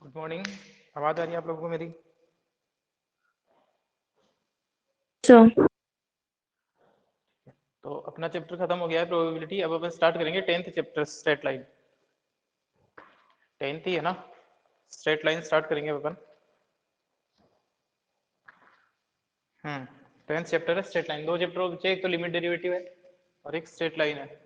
Good morning. आवाज आ रही है आप लोगों को मेरी? सर तो अपना चैप्टर खत्म हो गया है प्रोबेबिलिटी। अब अपन स्टार्ट करेंगे 10th chapter straight line. 10th ही है ना? स्ट्रेट लाइन स्टार्ट करेंगे अपन। 10th चैप्टर है स्ट्रेट लाइन। दो चैप्टर बचे, एक तो लिमिट डेरिवेटिव है और एक स्ट्रेट लाइन है।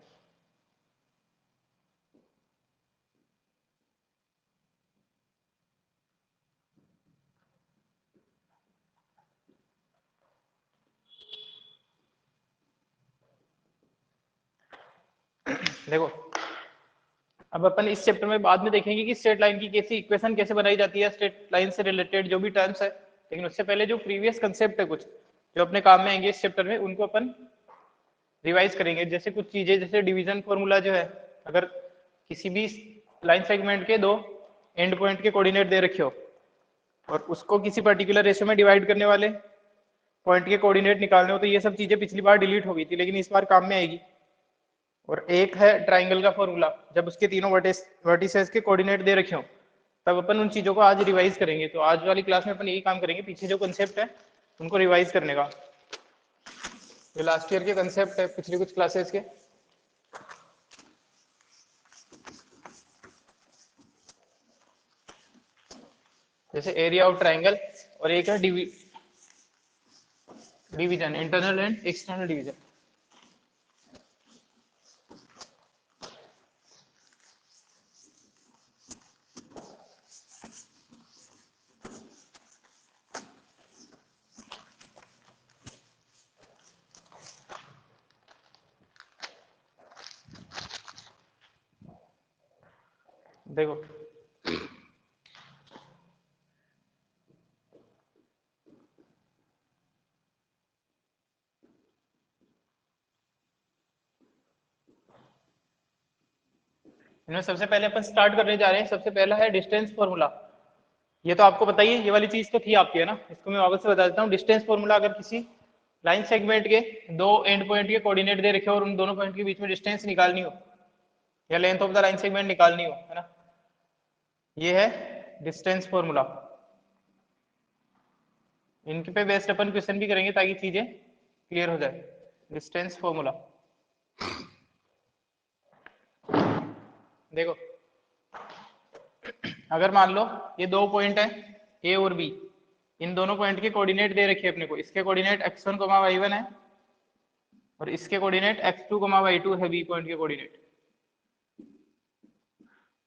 देखो, अब अपन इस चैप्टर में बाद में देखेंगे कि स्ट्रेट लाइन की कैसी इक्वेशन कैसे बनाई जाती है, स्ट्रेट लाइन से रिलेटेड जो भी टर्म्स है। लेकिन उससे पहले जो प्रीवियस कंसेप्ट है कुछ जो अपने काम में आएंगे इस चैप्टर में, उनको अपन रिवाइज करेंगे। जैसे कुछ चीजें, जैसे डिवीजन फॉर्मूला जो है, अगर किसी भी लाइन सेगमेंट के दो एंड पॉइंट के कोऑर्डिनेट दे रखे हो और उसको किसी पर्टिकुलर रेशियो में डिवाइड करने वाले पॉइंट के कोऑर्डिनेट निकालने हो, तो ये सब चीजें पिछली बार डिलीट हो गई थी लेकिन इस बार काम में आएगी। और एक है ट्राइंगल का फॉर्मूला, जब उसके तीनों वर्टिसेस के कोऑर्डिनेट दे रखे हो तब अपन उन चीजों को आज रिवाइज करेंगे। तो आज वाली क्लास में अपन यही काम करेंगे, पीछे जो कंसेप्ट है उनको रिवाइज करने का। ये लास्ट ईयर के कंसेप्ट है पिछली कुछ क्लासेस के। जैसे एरिया ऑफ ट्राइंगल, और एक है division, internal and external division. देखो, इनमें सबसे पहले अपन स्टार्ट करने जा रहे हैं। सबसे पहला है डिस्टेंस फॉर्मूला। ये तो आपको बताइए, ये वाली चीज तो थी आपकी, है ना? इसको मैं वापस से बता देता हूँ। डिस्टेंस फॉर्मूला, अगर किसी लाइन सेगमेंट के दो एंड पॉइंट के कोऑर्डिनेट दे रखे हो और उन दोनों पॉइंट के बीच में डिस्टेंस निकालनी हो या length of the line segment निकालनी हो, है ना, ये है डिस्टेंस फॉर्मूला। इनके पे बेस्ड अपन क्वेश्चन भी करेंगे ताकि चीजें क्लियर हो जाए। डिस्टेंस फॉर्मूला देखो, अगर मान लो ये दो पॉइंट है ए और बी, इन दोनों पॉइंट के कोऑर्डिनेट दे रखे अपने को। इसके कोऑर्डिनेट x1, y1 है और इसके कोऑर्डिनेट x2, y2 है, बी पॉइंट के कोऑर्डिनेट।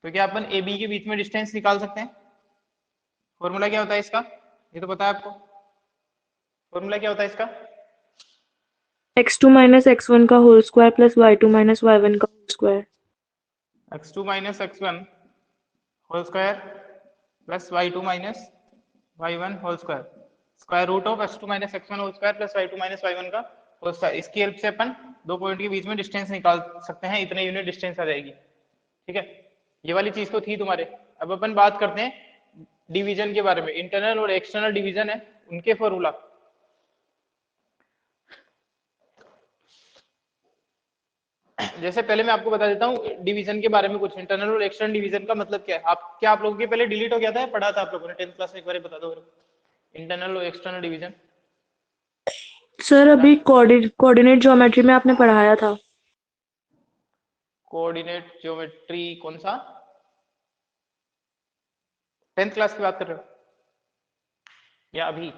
तो क्या अपन ए बी के बीच में डिस्टेंस निकाल सकते हैं? फॉर्मूला क्या होता है इसका? ये तो पता है आपको। फॉर्मूला क्या होता है इसका? x2 माइनस x1 का whole square plus y2 minus y1 का whole square. x2 minus x1 whole square plus y2 minus y1 whole square, square root of x2 minus x1 whole square plus y2 minus y1 का whole square. इसकी help से अपन दो point के बीच में distance निकाल सकते हैं। इतने यूनिट डिस्टेंस आ जाएगी। ठीक है, ये वाली चीज तो थी तुम्हारे। अब अपन बात करते हैं डिवीजन के बारे में। इंटरनल और एक्सटर्नल डिवीजन है, उनके फॉर्मूला। जैसे पहले मैं आपको बता देता हूँ डिवीजन के बारे में कुछ। इंटरनल और एक्सटर्नल डिवीजन का मतलब क्या है? आप लोगों के पहले डिलीट हो गया था, पढ़ा था आप लोगों ने 10th क्लास में? एक बार बता दो इंटरनल और एक्सटर्नल डिवीजन। सर अभी कोऑर्डिनेट ज्योमेट्री में आपने पढ़ाया था। कोऑर्डिनेट ज्योमेट्री कौन सा? 10th क्लास की बात कर रहे हो या अभी?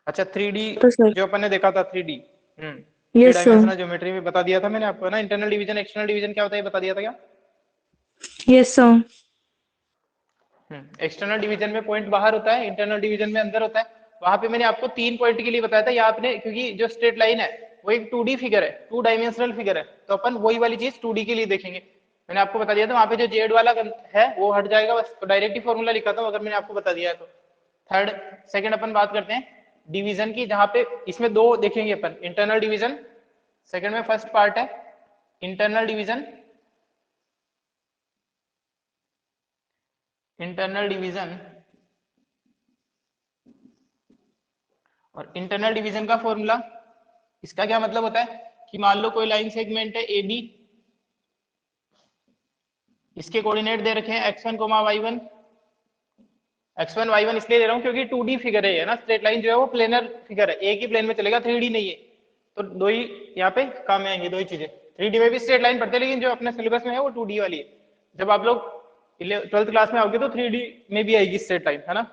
अच्छा, 3D तो सर जो अपन ने देखा था, 3D। Three yes sir. Dimensional geometry में बता दिया था मैंने आपको, ना? इंटरनल डिवीजन एक्सटर्नल डिवीजन क्या होता है, बता दिया था क्या? Yes sir. एक्सटर्नल डिवीजन में पॉइंट बाहर होता है, इंटरनल डिवीजन में अंदर होता है। वहां पे मैंने आपको 3 पॉइंट के लिए बताया था। यहाँ आपने, क्योंकि जो स्ट्रेट लाइन है वो एक 2D फिगर है, 2 डायमेंशनल फिगर है, तो अपन वही वाली चीज 2D के लिए देखेंगे। मैंने आपको बता दिया था वहां पे जो जेड वाला है वो हट जाएगा बस। तो डायरेक्ट ही फॉर्मूला लिखा था अगर मैंने आपको बता दिया है तो। थर्ड सेकंड अपन बात करते हैं डिवीजन की, जहां पे इसमें दो देखेंगे अपन। इंटरनल डिवीजन सेकंड में फर्स्ट पार्ट है इंटरनल डिवीजन। इंटरनल डिवीजन और इंटरनल डिवीजन का फॉर्मूला, इसका क्या मतलब होता है कि मान लो कोई लाइन सेगमेंट है ए बी, इसके कोऑर्डिनेट दे रखे हैं x1 y1। x1 y1 इसलिए दे रहा हूँ क्योंकि 2D फिगर है ना, स्ट्रेट लाइन जो है वो प्लेनर फिगर है, एक ही प्लेन में चलेगा, 3D नहीं है। तो दो ही यहाँ पे काम में आएंगी, दो ही चीजें। 3D में भी स्ट्रेट लाइन पढ़ते हैं, लेकिन जो अपने सिलेबस में है वो 2D वाली है। जब आप लोग 12th क्लास में आओगे तो 3D में भी आएगी स्ट्रेट लाइन, है ना।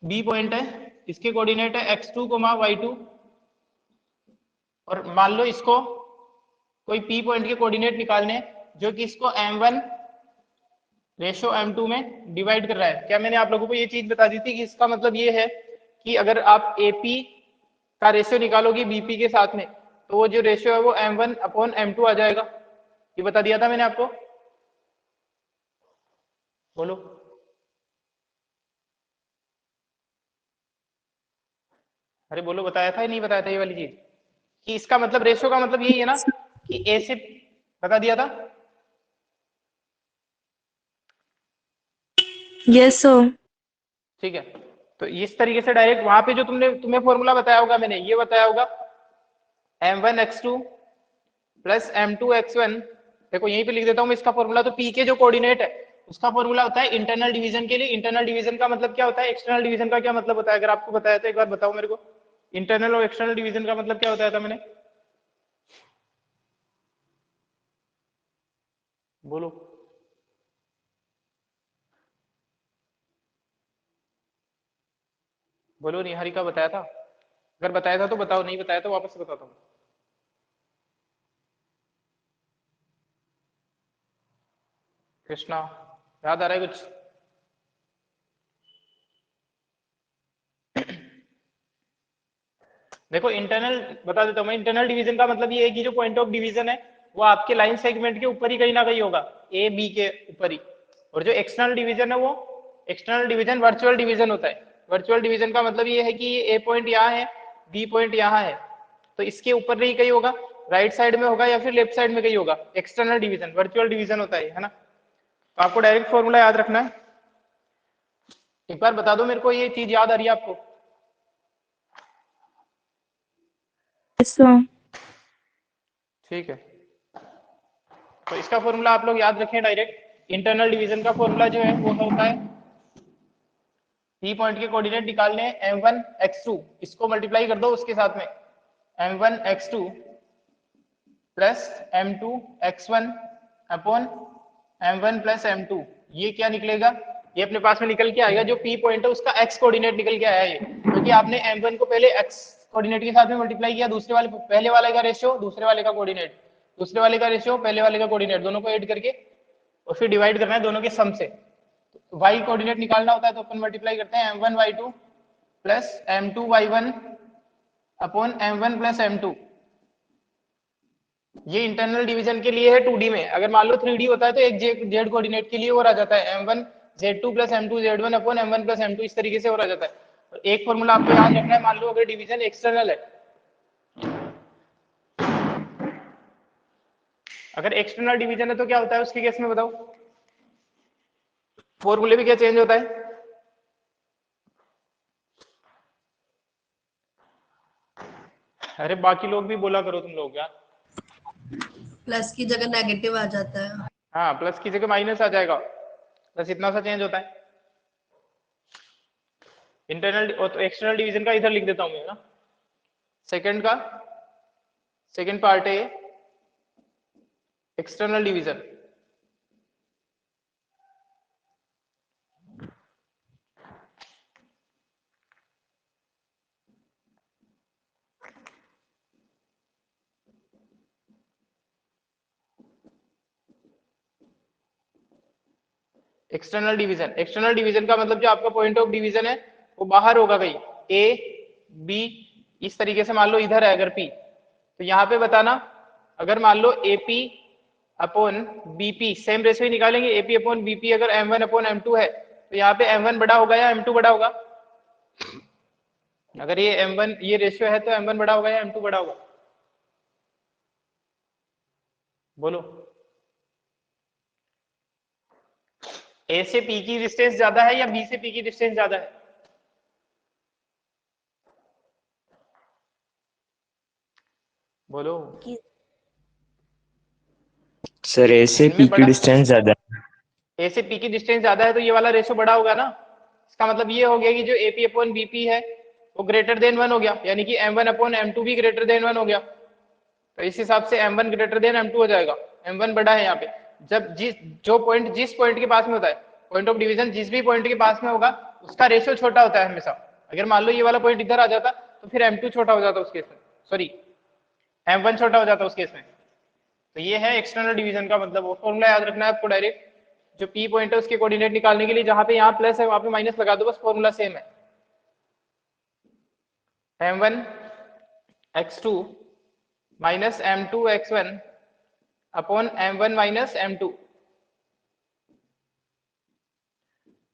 बी पॉइंट है, इसके कोऑर्डिनेट है x2 y2, और मान लो इसको कोई P पॉइंट के कोऑर्डिनेट निकालने हैं जो कि इसको m1 रेशो m2 में डिवाइड कर रहा है। क्या मैंने आप लोगों को ये चीज बता दी थी कि इसका मतलब ये है कि अगर आप AP का रेशियो निकालोगे BP के साथ में, तो वो जो रेशियो है वो m1 अपॉन m2 आ जाएगा। ये बता दिया था मैंने आपको, बोलो। अरे बोलो, बताया था या नहीं बताया था ये वाली चीज, कि इसका मतलब रेशियो का मतलब यही है ना कि ए से, बता दिया था। Yes sir. ठीक है, तो इस तरीके से डायरेक्ट वहां पे जो तुम्हें फॉर्मूला बताया होगा, मैंने ये बताया होगा m1x2 प्लस m2x1। देखो यहीं पे लिख देता हूँ मैं इसका फॉर्मूला। तो P के जो कोऑर्डिनेट है उसका फॉर्मूला होता है इंटरनल डिवीजन के लिए। इंटरनल डिवीजन का मतलब क्या होता है, एक्सटर्नल डिवीजन का क्या मतलब होता है, अगर आपको बताया तो एक बार बताओ मेरे को। इंटरनल और एक्सटर्नल डिवीजन का मतलब क्या बताया था मैंने, बोलो। बोलो, निहारिका बताया था? अगर बताया था तो बताओ, नहीं बताया तो वापस से बताता हूँ। कृष्णा, याद आ रहा है कुछ? देखो इंटरनल बता देता हूँ मैं। इंटरनल डिवीजन का मतलब ये है कि जो पॉइंट ऑफ डिवीजन है वो आपके लाइन सेगमेंट के ऊपर ही कहीं ना कहीं होगा, ए बी के ऊपर ही। और जो एक्सटर्नल डिवीजन है वो एक्सटर्नल डिवीजन वर्चुअल डिवीजन होता है। वर्चुअल डिवीजन का मतलब ये है कि ये ए पॉइंट यहाँ है, बी पॉइंट यहाँ है, तो इसके ऊपर नहीं कहीं होगा, राइट साइड में होगा या फिर लेफ्ट साइड में कहीं होगा। एक्सटर्नल डिवीजन वर्चुअल डिवीजन होता है ना। तो आपको डायरेक्ट फॉर्मूला याद रखना है। एक बार बता दो मेरे को, ये चीज याद आ रही है आपको? Yes sir. ठीक है, तो इसका फॉर्मूला आप लोग याद रखें डायरेक्ट। इंटरनल डिवीजन का फॉर्मूला जो है वो होता है, पी पॉइंट के कोऑर्डिनेट निकालने हैं m1 x2, इसको मल्टीप्लाई कर दो उसके साथ में m1 x2 plus m2 x1 upon m1 plus m2। ये क्या निकलेगा, ये अपने पास में निकल के आएगा, जो P पॉइंट है उसका x कोऑर्डिनेट निकल के आया है ये, क्योंकि आपने m1 को पहले x कोऑर्डिनेट के साथ में मल्टीप्लाई किया, दूसरे वाले पहले वाले का रेशियो दूसरे वाले का कोऑर्डिनेट, दूसरे वाले का रेशियो पहले वाले का कोऑर्डिनेट, दोनों को ऐड करके और फिर डिवाइड करना है दोनों के सम से। y कोऑर्डिनेट निकालना होता है तो अपन मल्टीप्लाई करते हैं m1 y2 plus m2 y1 upon m1 plus m2। ये इंटरनल डिवीजन के लिए है 2D में। अगर मान लो 3D होता है तो एक जेड कोऑर्डिनेट के लिए और आ जाता है m1 z2 plus m2 z1 upon m1 plus m2, इस तरीके से और आ जाता है। और एक फॉर्मूला आपको याद रखना है, मान लो अगर डिवीजन एक्सटर्नल है, अगर एक्सटर्नल डिवीजन है तो क्या होता है उसके केस में बताओ, फॉर्मूले भी क्या चेंज होता है? अरे बाकी लोग भी बोला करो तुम लोग यार। प्लस की जगह नेगेटिव आ जाता है। हाँ, प्लस की जगह माइनस आ जाएगा, बस इतना सा चेंज होता है। इंटरनल और तो एक्सटर्नल डिवीजन का इधर लिख देता हूँ मैं ना, सेकंड का सेकंड पार्ट है ये एक्सटर्नल डिवीजन। एक्सटर्नल डिवीजन का मतलब जो आपका पॉइंट ऑफ डिवीजन है वो बाहर होगा कहीं, ए बी इस तरीके से। मान लो इधर है अगर पी, तो यहाँ पे बताना, अगर मान लो AP upon BP same ratio ही निकालेंगे, एपी अपॉन बीपी अगर m1 अपॉन m2 है तो यहाँ पे m1 बड़ा होगा या m2 बड़ा होगा? अगर ये m1 ये रेशियो है तो m1 बड़ा होगा या m2 बड़ा होगा? बोलो। ए से पी की डिस्टेंस ज्यादा है या बी से पी की डिस्टेंस ज्यादा है? बोलो। सर ए से इनमें पी की बड़ा डिस्टेंस ज्यादा है। ए से पी की डिस्टेंस ज्यादा है तो ये वाला रेशो बड़ा होगा ना। इसका मतलब ये हो गया कि जो एपी अपॉन बीपी है वो ग्रेटर देन 1 हो गया, यानी कि m1 अपॉन m2 भी ग्रेटर देन 1 हो गया। तो इस हिसाब से m1 ग्रेटर देन m2 हो जाएगा। m1 बड़ा है यहाँ पे। जब जिस पॉइंट के पास में होता है, पॉइंट ऑफ डिवीजन जिस भी पॉइंट के पास में होगा उसका रेशियो छोटा होता है हमेशा। अगर मान लो ये वाला पॉइंट इधर आ जाता तो फिर m2 छोटा हो जाता उस केस में, सॉरी m1 छोटा हो जाता उस केस में। तो ये है एक्सटर्नल डिवीजन का मतलब। वो फॉर्मूला याद रखना है आपको डायरेक्ट। जो पी पॉइंट है उसके कोऑर्डिनेट निकालने के लिए जहां पे यहाँ प्लस है वहां पे माइनस लगा दो, बस फॉर्मूला सेम है। m1 x2 minus m2 x1 upon m1 minus m2,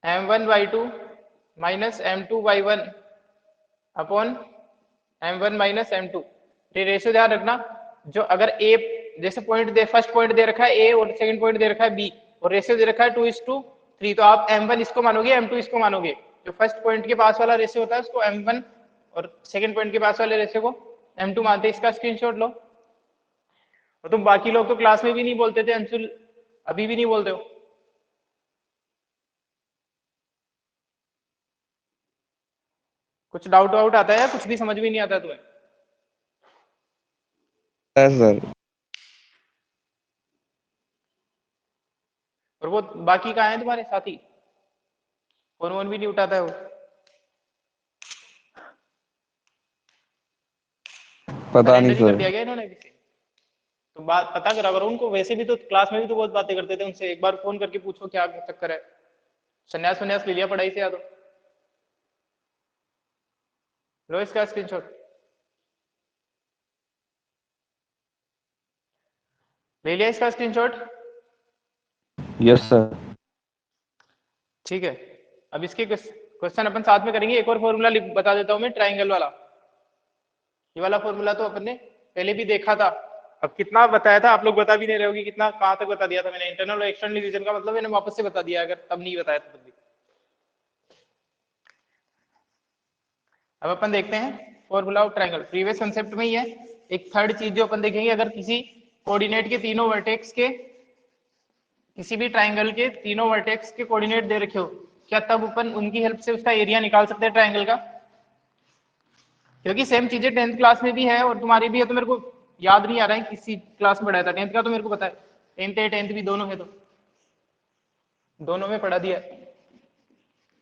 m1 y2 minus m2 y1 upon m1 minus m2। ये रेशियो ध्यान रखना। जो अगर a जैसे पॉइंट दे, फर्स्ट पॉइंट दे रखा है a और सेकंड पॉइंट दे रखा है b और रेशियो दे रखा है 2:3, तो आप m1 इसको मानोगे m2 इसको मानोगे। जो फर्स्ट पॉइंट के पास वाला रेशियो होता है उसको m1 और सेकंड पॉइंट के पास वाले रेशियो को m2 मानते हैं। इसका स्क्रीनशॉट लो। और तुम बाकी लोग तो क्लास में भी नहीं बोलते थे अंशुल, अभी भी नहीं बोलते हो। कुछ डाउट वाउट आता है या कुछ भी समझ में नहीं आता तुम्हें? सर और वो बाकी कहाँ है तुम्हारे साथी? फोन वोन भी नहीं उठाता है वो। पता नहीं सरेंडर ही कर सर। दिया गया इन्होंने किसी। तो बात पता करा करो उनको। वैसे भी तो क्लास में भी तो बहुत बातें करते थे, उनसे एक बार फोन करके पूछो क्या चक्कर है। संन्यास ले लिया पढ़ाई से या तो लो इसका स्क्रीनशॉट। ले लिया इसका स्क्रीनशॉट? Yes sir. ठीक है। अब इसके क्वेश्चन अपन साथ में करेंगे। एक और फॉर्मूला बता देता हूं मैं, ट्राइंगल वाला। ये वाला फॉर्मूला तो अपन ने पहले भी देखा था। अब कितना बताया था आप लोग बता भी नहीं रहे होगे, कितना कहां तक बता दिया था मैंने। इंटरनल और एक्सटर्नल डिवीजन का मतलब मैंने वापस से बता दिया, अगर तब नहीं बताया था तब भी। अब अपन देखते हैं formula of triangle. Previous concept में ही है। एक थर्ड चीज जो अपन देखेंगे, अगर किसी कोऑर्डिनेट के तीनों वर्टेक्स के, किसी भी ट्राइंगल के तीनों वर्टेक्स के कोऑर्डिनेट दे रखे हो, क्या तब अपन उनकी हेल्प से उसका एरिया निकाल सकते हैं ट्राइंगल का? क्योंकि सेम चीजें 10th क्लास में भी है और तुम्हारी भी है, तो मेरे को याद नहीं आ रहा है किसी क्लास में पढ़ाया था। 10th का तो मेरे को पता है, 10th है 10th भी दोनों है, तो दोनों में पढ़ा दिया।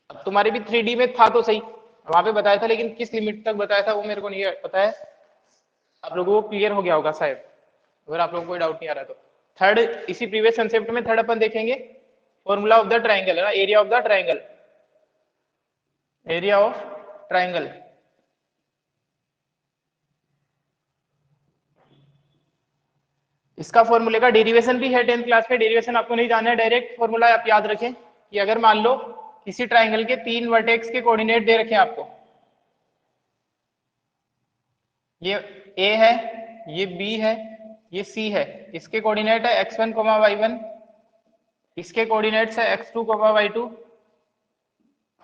अब तुम्हारे भी 3D में था तो सही, वहां पे बताया था, लेकिन किस लिमिट तक बताया था वो मेरे को नहीं पता है। आप लोगों को क्लियर हो गया होगा शायद, अगर आप लोगों को कोई डाउट नहीं आ रहा है तो। थर्ड, इसी प्रीवियस कंसेप्ट में थर्ड अपन देखेंगे फॉर्मूला ऑफ द ट्राइंगल, है ना, area of the triangle. Area of triangle इसका फॉर्मूले का डेरिवेशन भी है 10th क्लास के। डेरिवेशन आपको नहीं जाना है, डायरेक्ट फॉर्मूला आप याद रखें कि अगर मान लो किसी ट्राइंगल के 3 वर्टेक्स के कोऑर्डिनेट दे रखे हैं आपको, ये A है, ये B है, ये C है। इसके कोऑर्डिनेट है x1, y1, इसके कोऑर्डिनेट्स है x2, y2,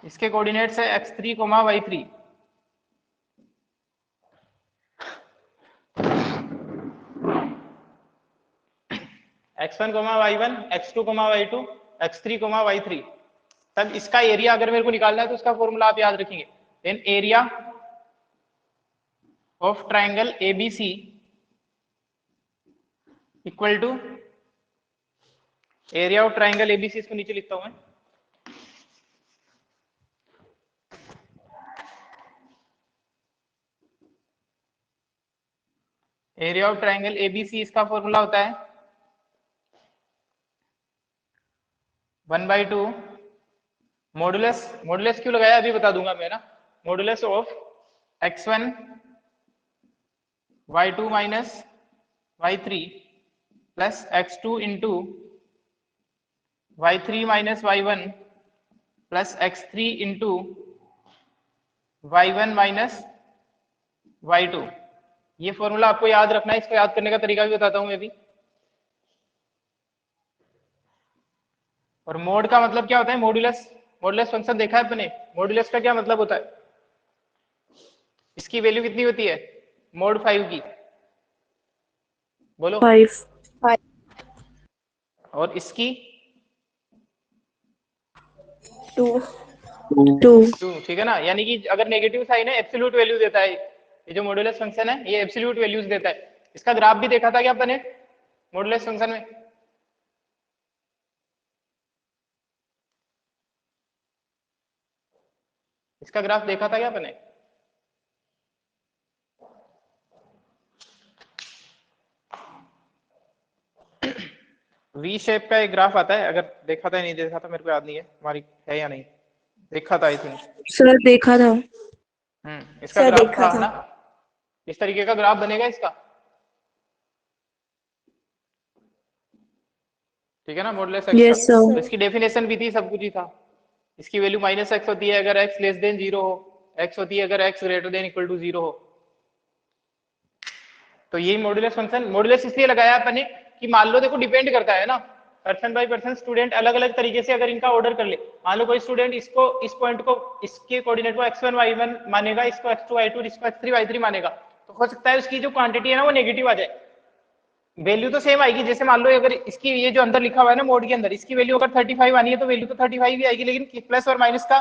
इसके कोऑर्डिनेट्स है x3, y3। x1, y1, x2, y2, x3, y3। तब इसका एरिया अगर मेरे को निकालना है तो उसका फॉर्मूला आप याद रखेंगे। Then area of triangle ABC equal to area of triangle ABC, इसको नीचे लिखता हूं मैं। एरिया ऑफ ट्राइंगल ABC इसका फॉर्मूला होता है 1/2 मॉडुलस। मॉडुलस क्यों लगाया अभी बता दूंगा मैं ना। Modulus of x1 y2 minus y3 plus x2 into y3 minus y1 plus x3 into y1 minus y2। ये फॉर्मूला आपको याद रखना है। इसको याद करने का तरीका भी बताता हूं मैं भी। और मोड का मतलब क्या होता है? मॉडुलस। मॉडुलस फंक्शन देखा है अपने। मॉडुलस का क्या मतलब होता है? इसकी वैल्यू कितनी होती है मोड 5 की? बोलो। 5। और इसकी 2 2, ठीक है ना। यानी कि अगर नेगेटिव साइन है एब्सोल्यूट वैल्यू देता है, ये जो मॉडुलस फंक्शन है ये एब्सोल्यूट वैल्यूज देता है। इसका ग्राफ भी देखा था क्या अपन ने मॉडुलस फंक्शन में? इसका ग्राफ देखा था क्या अपन ने? वी शेप का एक ग्राफ आता है, अगर देखा था नहीं देखा था मेरे को याद नहीं है, हमारी है या नहीं, देखा था आई थिंक। सर देखा था। इसका सर ग्राफ देखा था था। ना, इस तरीके का ग्राफ बनेगा इसका, ठीक है ना, मॉडुलस एक्स का। Yes sir. तो इसकी डेफिनेशन भी थी, सब कुछ ही था। इसकी वैल्यू -x होती है अगर x लेस देन 0 हो, x होती है अगर x greater than equal to 0 हो। तो यही मॉडुलस फंक्शन, मॉडुलस इसलिए लगाया अपन ने कि मान लो देखो डिपेंड करता है ना, पर्सन बाय पर्सन स्टूडेंट अलग अलग तरीके से अगर इनका ऑर्डर कर ले। मान लो कोई स्टूडेंट इसको इस पॉइंट को इसके कोऑर्डिनेट को x1 y1 मानेगा, इसको x2 y2 इसको x3 y3 मानेगा, तो हो सकता है उसकी जो क्वांटिटी है ना वो नेगेटिव आ जाए, वैल्यू तो सेम आएगी। जैसे मान लो अगर इसकी ये जो अंदर लिखा हुआ है ना मोड के अंदर, इसकी वैल्यू अगर 35 आनी है तो वैल्यू तो 35 ही आएगी, लेकिन प्लस और माइनस का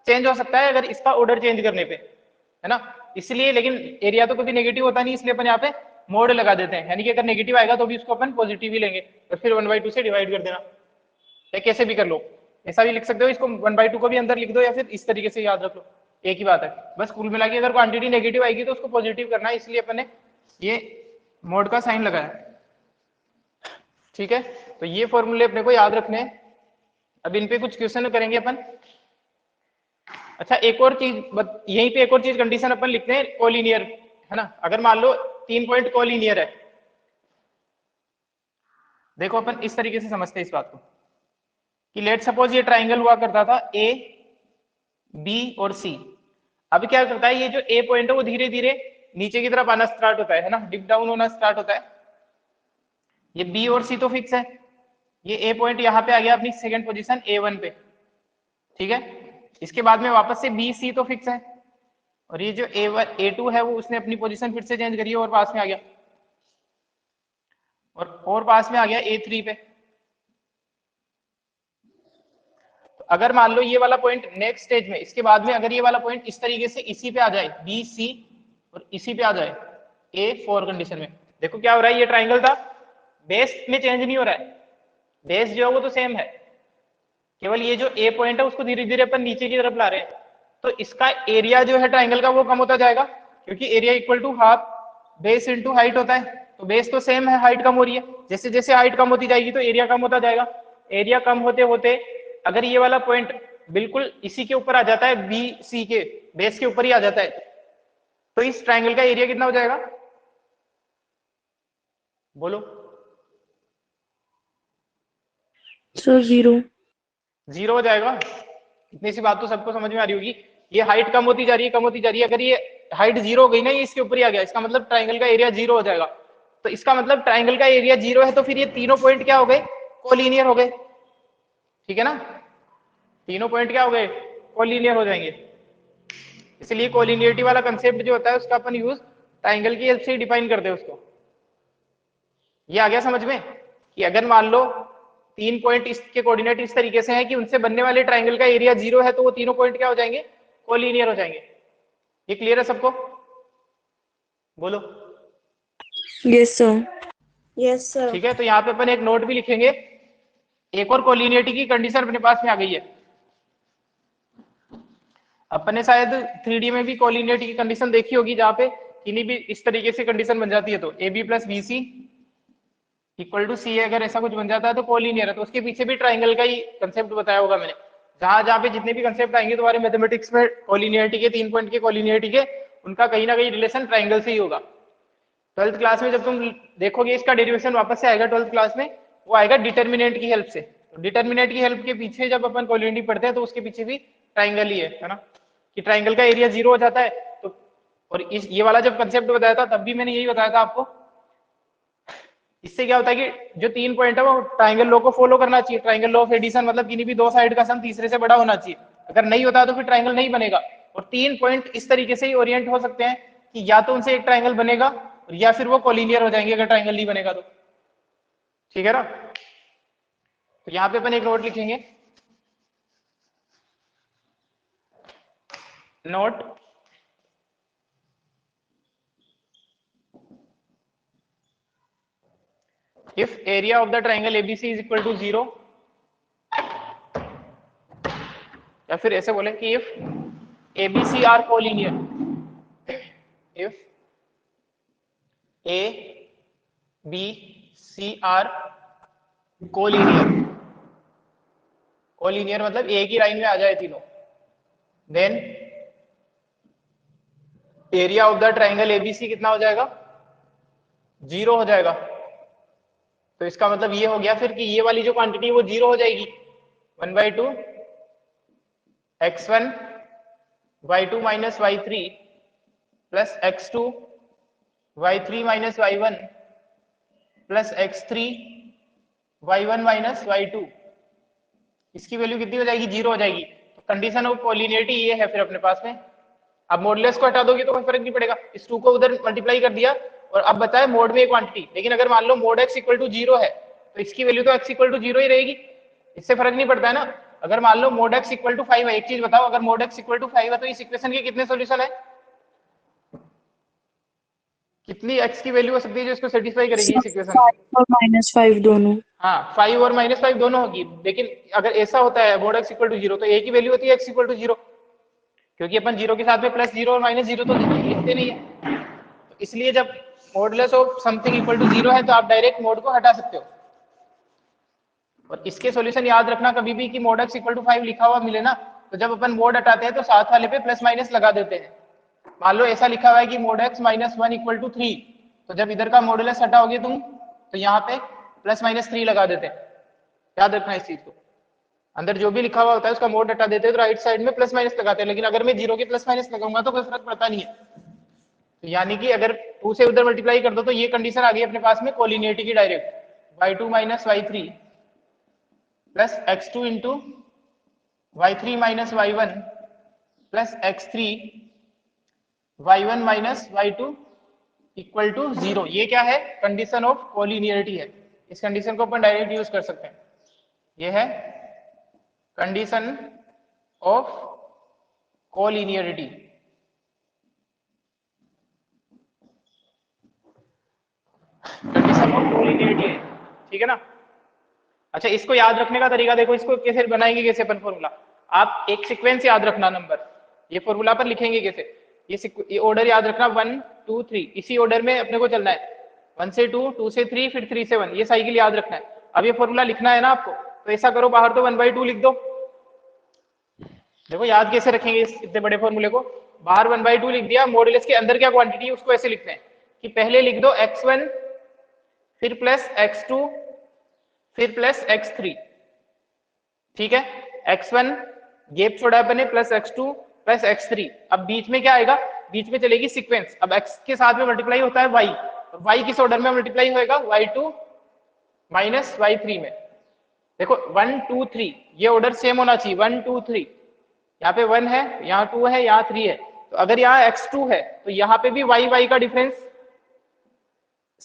चेंज हो सकता है अगर इसका ऑर्डर चेंज करने पे, है ना। इसलिए, लेकिन एरिया तो कभी नेगेटिव होता नहीं, इसलिए अपन यहाँ पे मोड लगा देते हैं, यानी कि अगर नेगेटिव आएगा तो भी उसको अपन पॉजिटिव ही लेंगे और फिर 1/2 से डिवाइड कर देना, या कैसे भी कर लो, ऐसा भी लिख सकते हो, इसको 1/2 को भी अंदर लिख दो या फिर इस तरीके से याद रख लो, एक ही बात है। बस कुल मिला के अगर क्वांटिटी नेगेटिव आएगी तो उसको पॉजिटिव करना है, इसलिए अपन ने ये मोड का साइन लगाया, ठीक है। तो ये फॉर्मूले अपने को याद रखने हैं। अब इन पे कुछ क्वेश्चन करेंगे अपन। अच्छा एक और चीज, यहीं पे एक और चीज कंडीशन अपन लिखते हैं, कोलिनियर, है ना। अगर मान लो 3 पॉइंट कोलिनियर है, देखो अपन इस तरीके से समझते हैं इस बात को कि लेट सपोज ये ट्राइंगल हुआ करता था ए बी और सी। अब क्या करता है, ये जो ए पॉइंट है वो धीरे धीरे नीचे की तरफ आना स्टार्ट होता है ना, डिप डाउन होना स्टार्ट होता है। ये बी और सी तो फिक्स है, ये ए पॉइंट यहाँ पे आ गया अपनी सेकंड पोजीशन A1 पे, ठीक है। इसके बाद में वापस से बी सी तो फिक्स है, और ये जो A1 A2 है वो उसने अपनी पोजीशन फिर से चेंज करी है और पास में आ गया, और पास में आ गया A3 पे। तो अगर मान लो ये वाला पॉइंट नेक्स्ट स्टेज में, इसके बाद में अगर ये वाला पॉइंट इस तरीके से इसी पे आ जाए, बी सी और इसी पे आ जाए A4 कंडीशन में, देखो क्या हो रहा है, ये ट्राइंगल था, बेस में चेंज नहीं हो रहा है, बेस जो है वो तो सेम है, केवल ये जो ए पॉइंट है उसको धीरे धीरे अपन नीचे की तरफ ला रहे हैं। तो इसका एरिया जो है ट्राइंगल का वो कम होता जाएगा, क्योंकि area equal to half base into height होता है। तो बेस तो सेम है, हाइट कम हो रही है, जैसे जैसे हाइट कम होती जाएगी तो एरिया कम होता जाएगा। एरिया कम होते होते अगर ये वाला पॉइंट बिल्कुल इसी के ऊपर आ जाता है, बी सी के बेस के ऊपर ही आ जाता है, तो इस ट्राइंगल का एरिया कितना हो जाएगा, बोलो। सर 0 0 हो जाएगा। इतनी सी बात तो सबको समझ में आ रही होगी। ये हाइट कम होती जा रही है, कम होती जा रही है, अगर ये हाइट 0 हो गई ना, ये इसके ऊपर ही आ गया, इसका मतलब ट्राइंगल का एरिया 0 हो जाएगा। तो इसका मतलब ट्राइंगल का एरिया 0 है, तो फिर ये तीनों पॉइंट क्या हो गए, कोलिनियर हो गए, ठीक है ना। तीनों पॉइंट क्या हो गए, कोलिनियर हो जाएंगे। इसलिए कोलिनियरिटी वाला कंसेप्ट जो होता है उसका अपन यूज ट्राइंगल की हेल्प से डिफाइन करते हैं उसको। ये आ गया समझ में कि अगर मान लो 3 पॉइंट इसके कोऑर्डिनेट इस तरीके से हैं कि उनसे बनने वाले ट्राइंगल का एरिया 0 है, तो वो तीनों पॉइंट क्या हो जाएंगे, कोलिनियर हो जाएंगे। ये क्लियर है सबको, बोलो। Yes sir. Yes sir. ठीक है, तो यहाँ पे अपन एक नोट भी लिखेंगे, एक और कोलिनियरिटी की कंडीशन अपने पास में आ गई है। अपन ने शायद 3D में भी कोलिनियरिटी की कंडीशन देखी होगी, जहाँ पे किन्हीं भी इस तरीके से कंडीशन बन जाती है, तो AB + BC = C, अगर ऐसा कुछ बन जाता है तो कोलिनियर है। तो उसके पीछे भी ट्राइंगल का ही कंसेप्ट बताया होगा मैंने। जहां जहां पे जितने भी कंसेप्ट आएंगे तुम्हारे मैथमेटिक्स में कोलिनियरिटी के, 3 पॉइंट के कोलिनियरिटी के, उनका कहीं ना कहीं रिलेशन ट्राइंगल से ही होगा। 12th क्लास में जब तुम देखोगे इसका डेरिवेशन वापस से आएगा 12th क्लास में, वो आएगा डिटर्मिनेंट की हेल्प से। तो डिटर्मिनेंट की हेल्प के पीछे जब अपन कोलिनियरिटी पढ़ते हैं तो उसके पीछे भी ट्राइंगल ही है ना, कि ट्राइंगल का एरिया 0 हो जाता है। तो और ये वाला जब कंसेप्ट बताया था तब भी मैंने यही बताया था आपको। इससे क्या होता है कि जो 3 पॉइंट है वो ट्राइंगल लॉ को फॉलो करना चाहिए, ट्राइंगल लॉ ऑफ एडिशन, मतलब किन्हीं भी 2 साइड का सम तीसरे से बड़ा होना चाहिए। अगर नहीं होता तो फिर ट्राइंगल नहीं बनेगा। और 3 पॉइंट इस तरीके से ही ओरिएंट हो सकते हैं कि या तो उनसे एक ट्राइंगल बनेगा या फिर वो कोलिनियर हो जाएंगे अगर ट्राइंगल नहीं बनेगा तो, ठीक है ना। तो यहाँ पे अपन एक नोट लिखेंगे, note if area of the triangle ABC is equal to 0, या फिर ऐसे बोले कि if ABC are collinear, if A B C are collinear, collinear मतलब एक ही लाइन में आ जाए तीनों, then area of the triangle ABC कितना हो जाएगा, 0 हो जाएगा। तो इसका मतलब ये हो गया फिर कि ये वाली जो क्वांटिटी वो 0 हो जाएगी, 1/2 x1 y2 minus y3 plus x2 y3 minus y1 plus x3 y1 minus y2, इसकी वैल्यू कितनी हो जाएगी, 0 हो जाएगी। तो कंडीशन ऑफ कोलिनियरिटी ये है फिर अपने पास में। अब मॉडुलस को हटा दोगे तो कोई फर्क नहीं पड़ेगा, इस 2 को उधर मल्टीप्लाई कर दिया और अब बताए मोड में क्वांटिटी, लेकिन अगर मान लो मोड x इक्वल टू 0 है तो इसकी वैल्यू तो x इक्वल टू 0 ही रहेगी, इससे फर्क नहीं पड़ता है ना। अगर मान लो मोड x इक्वल टू 5 है, एक चीज बताओ, अगर मोड x इक्वल टू 5 है तो इस इक्वेशन के कितने सॉल्यूशन है, कितनी x की वैल्यू हो सकती है जो इसको सेटिस्फाई करेगी इस इक्वेशन को? 5 और -5 दोनों। हाँ 5 और -5 दोनों होगी, लेकिन अगर ऐसा होता है मोड x इक्वल टू 0 तो a की वैल्यू होती है x इक्वल टू 0, क्योंकि अपन 0 के साथ में +0 और -0 तो लिखते नहीं है। तो इसलिए जब modulus of something equal to 0 है तो आप डायरेक्ट मोड को हटा सकते हो। और इसके सॉल्यूशन याद रखना कभी भी कि मोड x इक्वल टू 5 लिखा हुआ मिले ना, तो जब अपन मोड हटाते हैं तो साथ वाले पे प्लस माइनस लगा देते हैं। मान लो ऐसा लिखा हुआ है कि mod x minus 1 equal to 3, तो जब इधर का मॉडुलस हटाओगे तुम तो यहाँ पे प्लस माइनस 3 लगा देते हैं, याद रखना इस चीज को। अंदर जो भी लिखा हुआ होता है उसका मोड हटा देते हैं तो राइट साइड में प्लस माइनस लगाते हैं, लेकिन अगर मैं 0 के प्लस माइनस लगाऊंगा तो कोई फर्क पड़ता नहीं है। तो यानी कि अगर 2 से उधर मल्टीप्लाई कर दो तो ये कंडीशन आ गई अपने पास में कोलिनियरिटी की direct, y2 minus y3 plus x2 into y3 minus y1 plus x3 y1 minus y2 equal to 0। ये क्या है, कंडीशन ऑफ कोलिनियरिटी है। इस कंडीशन को अपन डायरेक्ट यूज कर सकते हैं, ये है condition of collinearity. Condition of collinearity है, ठीक है ना। अच्छा इसको याद रखने का तरीका देखो, इसको कैसे बनाएंगे, कैसे अपन फॉर्मूला, आप एक सीक्वेंस याद रखना नंबर, ये फॉर्मूला पर लिखेंगे कैसे, ये ऑर्डर याद रखना 1 2 3, इसी ऑर्डर में अपने को चलना है, 1 से 2, 2 से 3, फिर 3 से 1, ये साइकिल याद रखना है। अब ये फॉर्मूला लिखना है ना आपको, तो ऐसा करो बाहर तो 1/2 लिख दो। देखो याद कैसे रखेंगे इस इतने बड़े फॉर्मूले को, बाहर 1/2 लिख दिया, मॉडुलस के अंदर क्या क्वांटिटी है उसको ऐसे लिखते हैं कि पहले लिख दो x1 फिर प्लस x2 फिर प्लस x3, ठीक है, x1 गैप छोड़ा अपन ने प्लस x2 प्लस x3, अब बीच में क्या आएगा, बीच में चलेगी सीक्वेंस, अब x के साथ में मल्टीप्लाई होता है y, तो y किस ऑर्डर में मल्टीप्लाई होएगा, y2 माइनस y3 में। देखो 1 2 3 ये ऑर्डर सेम होना चाहिए, 1 2 3, यहाँ पे 1 है, यहाँ 2 है, यहाँ 3 है, तो अगर यहाँ x2 है तो यहाँ पे भी y का डिफरेंस,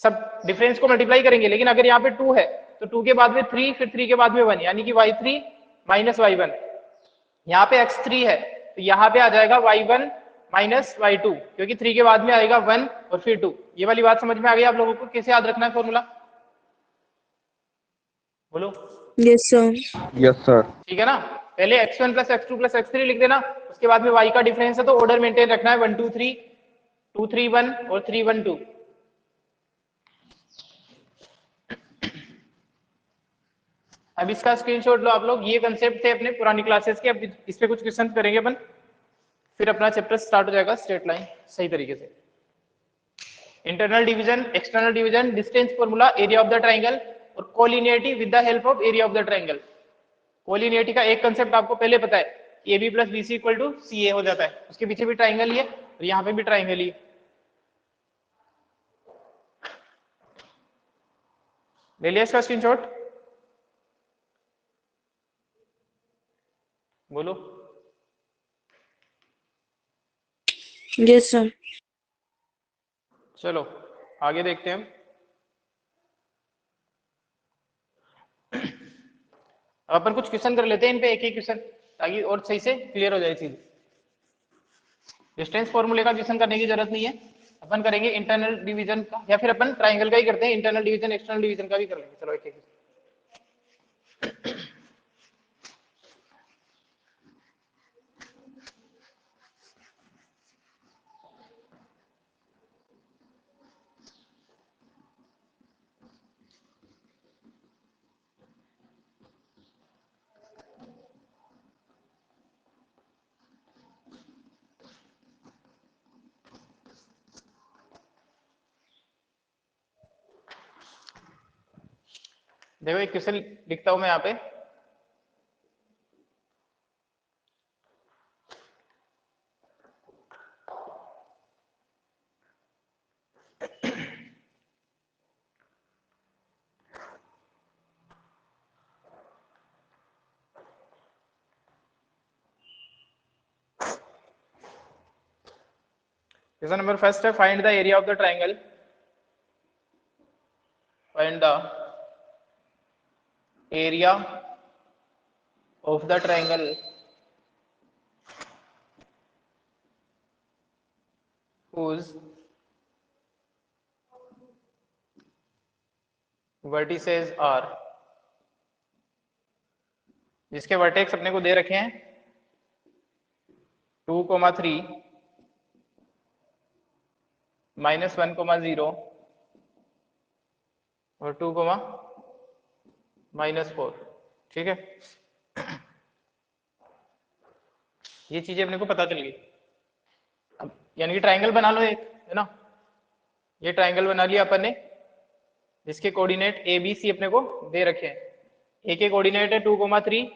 सब डिफरेंस को मल्टीप्लाई करेंगे, लेकिन अगर यहाँ पे 2 है तो 2 के बाद में 3, फिर 3 के बाद में 1, यानी कि y3 माइनस y1। यहाँ पे x3 है तो यहाँ पे आ जाएगा y1 माइनस y2, क्योंकि 3 के बाद में आएगा 1 और फिर 2। ये वाली बात समझ में आ गई आप लोगों को, कैसे याद रखना है फॉर्मूला, बोलो। Yes sir. Yes sir. ठीक है ना, पहले x1 plus x2 plus x3 लिख देना, उसके बाद में y का डिफरेंस है तो ऑर्डर मेंटेन रखना है 1 2 3, 2 3 1 और 3 1 2। अब इसका स्क्रीनशॉट लो आप लोग, ये कंसेप्ट थे अपने पुरानी क्लासेस के, अब इस पे कुछ क्वेश्चन करेंगे अपन, फिर अपना चैप्टर स्टार्ट हो जाएगा स्ट्रेट लाइन सही तरीके से। Internal division, external division, distance formula, area of the triangle और collinearity with the help of area of the triangle. Collinearity का एक कंसेप्ट आपको पहले पता है, A B plus B C equal to C A हो जाता है, उसके पीछे भी ट्राइंगल ही है और यहाँ पे भी ट्राइंगल ही है। ले लिया इसका स्क्रीनशॉट, बोलो। Yes sir. चलो आगे देखते हैं हम। अब अपन कुछ क्वेश्चन कर लेते हैं इन पे, एक एक क्वेश्चन, ताकि और सही से क्लियर हो जाए चीज। डिस्टेंस फॉर्मूले का क्वेश्चन करने की जरूरत नहीं है, अपन करेंगे इंटरनल डिवीजन का, या फिर अपन ट्राइंगल का ही करते हैं, इंटरनल डिवीजन एक्सटर्नल डिवीजन का भी कर लेंगे। चलो एक एक। देखो एक क्वेश्चन लिखता हूं मैं यहाँ पे, क्वेश्चन नंबर फर्स्ट है, find the area of the triangle, find the area of the triangle whose vertices are, जिसके वर्टेक्स अपने को दे रखे हैं 2,3 -1,0 और 2,-4। ठीक है, ये चीजें अपने को पता चल गई। अब यानी कि ट्राइंगल बना लो एक, है ना, ये ट्राइंगल बना लिया अपन ने, जिसके कोऑर्डिनेट ए बी सी अपने को दे रखे हैं। ए के कोऑर्डिनेट है 2,3,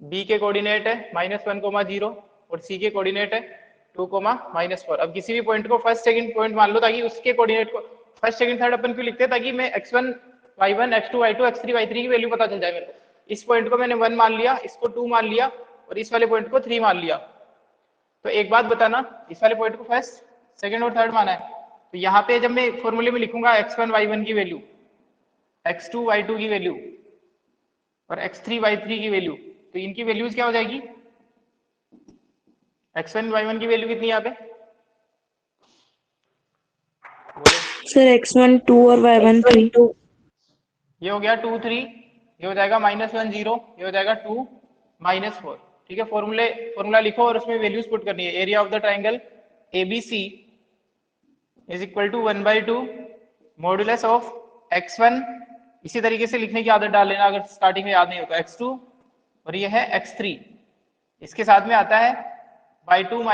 बी के कोऑर्डिनेट है -1,0 और सी के कोऑर्डिनेट है 2,-4। अब किसी भी पॉइंट को फर्स्ट सेकंड पॉइंट मान लो, ताकि उसके कोऑर्डिनेट को फर्स्ट सेकंड थर्ड अपन क्यों लिखते हैं, ताकि मैं x1 y1 x2 y2 x3 y3 की वैल्यू पता चल जाए मेरे को। इस पॉइंट को मैंने 1 मान लिया, इसको 2 मान लिया और इस वाले पॉइंट को 3 मान लिया। तो एक बात बताना, इस वाले पॉइंट को फर्स्ट सेकंड और थर्ड माना है, तो यहाँ पे जब मैं फॉर्मूले में लिखूंगा x1 y1 की वैल्यू, x2 y2 की वैल्यू और x3 y3 की वैल्यू, तो इनकी वैल्यूज क्या हो जाएगी, x1 y1 की वैल्यू कितनी यहाँ पे सर x1 2 और y1 3। ये हो गया 2 3, ये हो जाएगा -1 0, ये हो जाएगा 2 -4। ठीक है, फॉर्मूला लिखो और उसमें वैल्यूज पुट करनी है। Area of the triangle ABC is equal to 1/2 modulus of x1, इसी तरीके से लिखने की आदत डाल लेना अगर स्टार्टिंग में याद नहीं होता, x2 और ये है x3, इसके साथ में आता है y2 -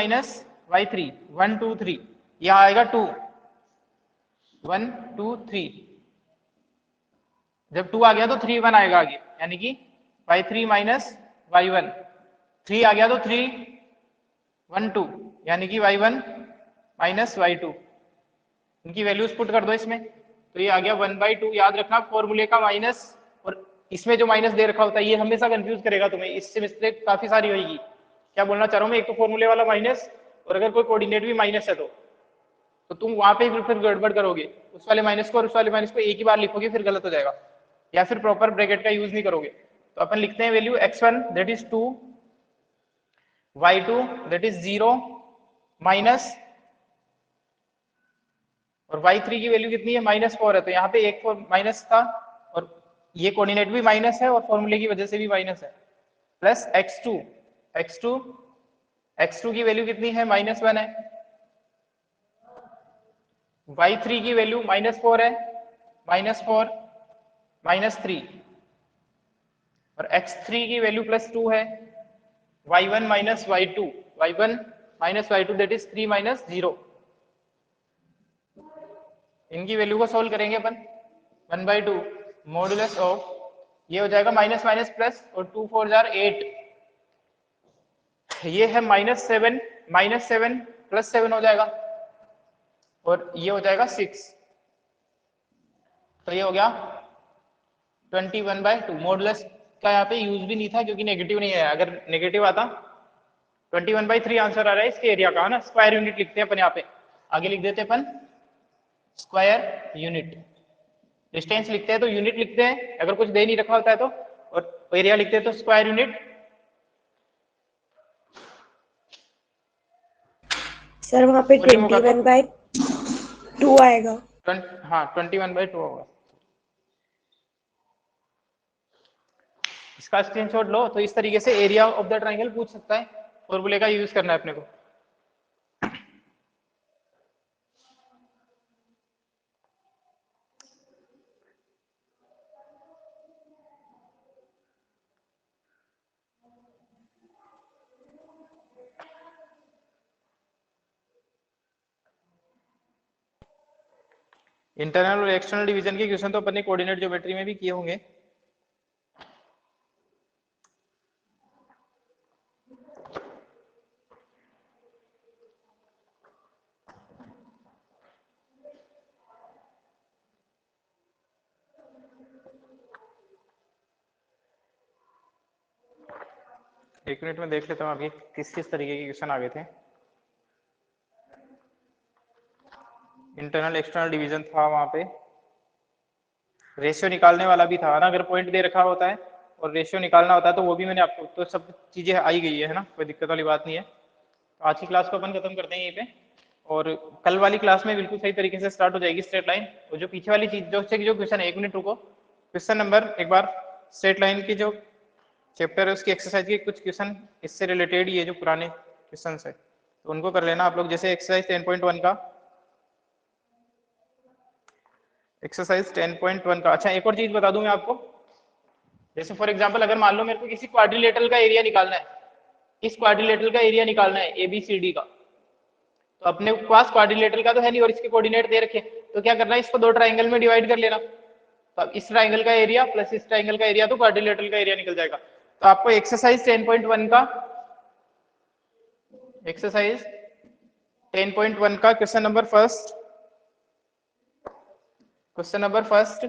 y3, 1 2 3, यहाँ आएगा 2 1 2 3, जब 2 आ गया तो 3 1 आएगा आगे, यानी कि y3 - y1, 3 आ गया तो 3 1 2, यानी कि y1 - y2। इनकी वैल्यूज पुट कर दो इसमें, तो ये आ गया 1/2। याद रखना फॉर्मूले का माइनस और इसमें जो माइनस दे रखा होता है ये हमेशा कंफ्यूज करेगा तुम्हें, इससे मिस्टेक काफी सारी होगी। क्या बोलना चाह रहा हूँ मैं, एक तो फॉर्मूले वाला माइनस, और अगर कोई कोऑर्डिनेट भी माइनस है तो तुम वहां पे फिर गड़बड़ करोगे, उस वाले माइनस को और उस वाले माइनस को एक ही बार लिखोगे, फिर गलत हो जाएगा, या फिर प्रॉपर ब्रैकेट का यूज नहीं करोगे। तो अपन लिखते हैं value x1 that is 2, y2 that is 0 minus, और y3 की वैल्यू कितनी है -4 है, तो यहाँ पे एक माइनस था और ये कोऑर्डिनेट भी माइनस है और फॉर्मूले की वजह से भी माइनस है, प्लस x2 की वैल्यू कितनी है -1 है, y3 की वैल्यू -4 है, -4 -3, और x3 की वैल्यू +2 है, y1 - y2 दैट इज 3 - 0। इनकी वैल्यू को सोल्व करेंगे अपन, 1/2 मॉडुलस ऑफ, ये हो जाएगा माइनस माइनस प्लस और 2 4 जार 8, ये है -7 +7 हो जाएगा और ये हो जाएगा 6, तो ये हो गया 21/2। मॉडुलस का यहाँ पे यूज भी नहीं था क्योंकि नेगेटिव नहीं है, अगर नेगेटिव आता 21/3 आंसर आ रहा है इसके एरिया का, है ना। स्क्वायर यूनिट लिखते हैं अपन यहाँ पे, आगे लिख देते हैं अपन स्क्वायर यूनिट। डिस्टेंस लिखते हैं तो यूनिट लिखते हैं अगर कुछ दे नहीं रखा होता है तो, और एरिया लिखते हैं तो स्क्वायर यूनिट सर वहाँ पे वॉल्यूम होगा 21/2 आएगा। हाँ 21/2 होगा। इसका स्क्रीनशॉट लो। तो इस तरीके से एरिया ऑफ द ट्राइंगल पूछ सकता है, फॉर्मूले का यूज करना है अपने को। इंटरनल और एक्सटर्नल डिवीजन के क्वेश्चन तो अपन ने कोऑर्डिनेट ज्योमेट्री में भी किए होंगे। एक मिनट में देख लेता हूँ आगे किस किस तरीके के क्वेश्चन आ गए थे। इंटरनल एक्सटर्नल डिवीजन था, वहां पे रेशियो निकालने वाला भी था ना, अगर पॉइंट दे रखा होता है और रेशियो निकालना होता है तो वो भी मैंने आपको, तो सब चीजें आई गई है ना, कोई दिक्कत वाली बात नहीं है। तो आज की क्लास को अपन खत्म करते हैं यहीं पे, और कल वाली क्लास में बिल्कुल सही तरीके से स्टार्ट हो जाएगी स्ट्रेट लाइन। और जो पीछे वाली चीज जो क्वेश्चन है, 1 मिनट रुको, क्वेश्चन नंबर एक बार स्ट्रेट लाइन की जो चैप्टर है उसकी एक्सरसाइज के कुछ क्वेश्चन इससे रिलेटेड, ये जो पुराने क्वेश्चन है तो उनको कर लेना आप लोग। जैसे एक्सरसाइज 10.1 का, एक्सरसाइज 10.1 का। अच्छा एक और चीज बता दूं मैं आपको, जैसे फॉर एग्जांपल अगर मान लो मेरे को किसी क्वाड्रिलेटरल का एरिया निकालना है, इस क्वाड्रिलेटरल का एरिया निकालना है ABCD का, तो अपने पास क्वाड्रिलेटरल का तो है नहीं और इसके कोऑर्डिनेट दे रखे, तो क्या करना है, इसको 2 ट्राइंगल में डिवाइड कर लेना। तो अब इस ट्राइंगल का एरिया प्लस इस ट्राइंगल का एरिया, तो क्वाड्रिलेटरल का एरिया निकल जाएगा। तो आपको एक्सरसाइज 10.1 का, एक्सरसाइज 10.1 का question number first, question number first,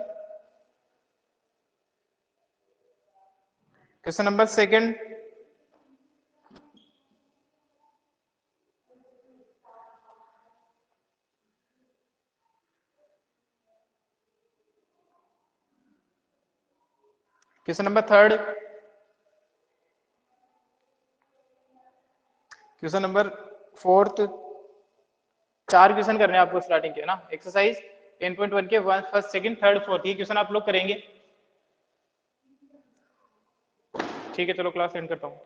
question number second, question number third, question number fourth. 4 question करने हैं आपको स्टार्टिंग के ना, एक्सरसाइज 10.1 के फर्स्ट सेकंड थर्ड फोर्थ, ये क्वेश्चन आप लोग करेंगे। ठीक है चलो क्लास एंड करता हूँ।